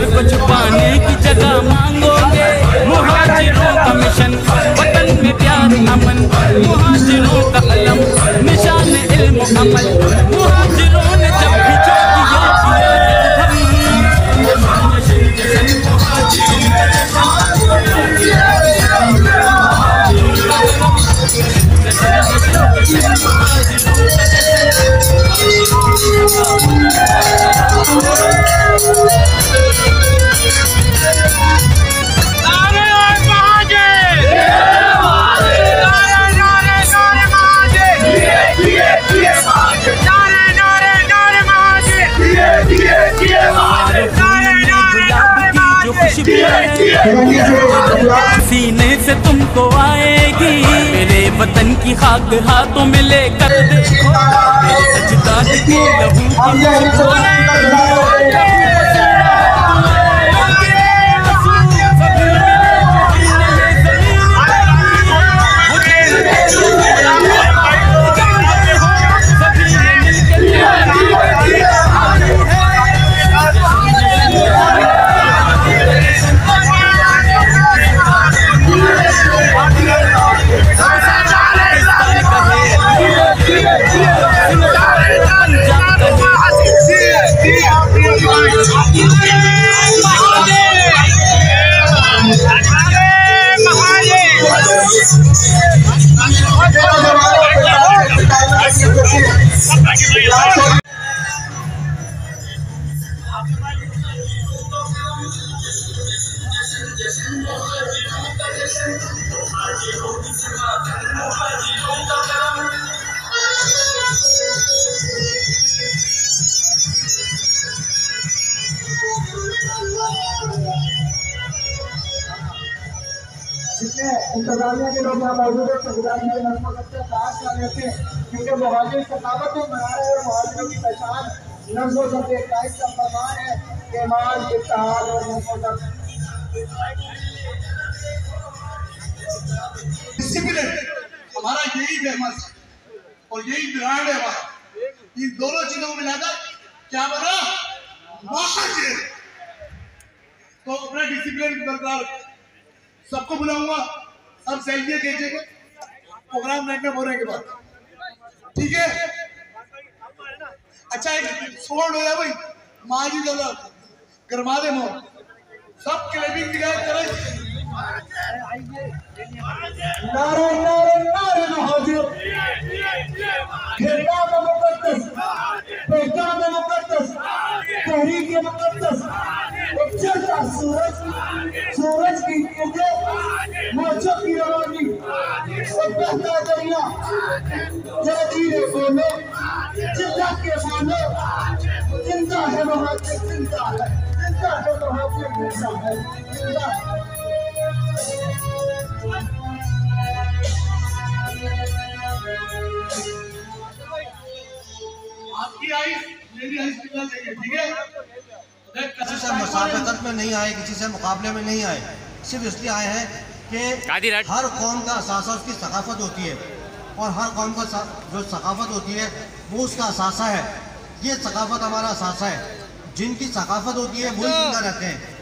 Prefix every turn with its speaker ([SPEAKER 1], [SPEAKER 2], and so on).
[SPEAKER 1] कुछ पाने की जगह मांगोगे। मुहाजिरों का मिशन वतन में प्यार अमन, मुहाजिरों का अलम निशान इल्म अमल। मुहाजिरों ने जब भी जो सीने से तुमको आएगी मेरे वतन की खाक हाथों में लेकर देखो, मेरे अजदाद के लहू की
[SPEAKER 2] इंतजामिया के लोग यहाँ मौजूद है, गुजारिश है नस्बों सबसे खास कर लेते हैं क्योंकि मुहाजिर सकाफत में मना रहे हैं और मुहाजिरों की पहचान नस्बों सबसे कायद का फरमान है कि ईमान इत्तेहाद और नस्बों सब
[SPEAKER 3] डिसिप्लिन हमारा यही फेमस है और यही ब्रांड है हमारा। इन दोनों चीजों को मिलाकर क्या बना मुहाजिर। तो अपना डिसिप्लिन बरकरार सबको बुलाऊंगा, सब सही कीजिएगा प्रोग्राम देखने बोलने के बाद, ठीक है। अच्छा एक सोल्ड हो जाए भाई माजी दादा गरमा दे मोर सब क्लेबिंग दिखाए करे।
[SPEAKER 2] नारे नारे नारे मुहाजिर खिताब मुक़द्दस पहचान मुक़द्दस तहरीक मुक़द्दस चलता सूरज की किरणें मौजों की रोशनी और बहता दरिया जरा धीरे बोलो चिल्ला के बोलो जिंदा है मुहाजिर जिंदा है मुहाजिर जिंदा है जिंदा है।
[SPEAKER 3] आपकी आइस मेरी आइस मिलना चाहिए, ठीक है।
[SPEAKER 4] किसी से मुसाफकत में नहीं आए, किसी से मुकाबले में नहीं आए, सिर्फ इसलिए आए हैं कि हर कौम का असासा उसकी सकाफत होती है और हर कौम का जो सकाफत होती है वो उसका असासा है। ये सकाफत हमारा असासा है। जिनकी सकाफत होती है वही जिंदा रहते हैं।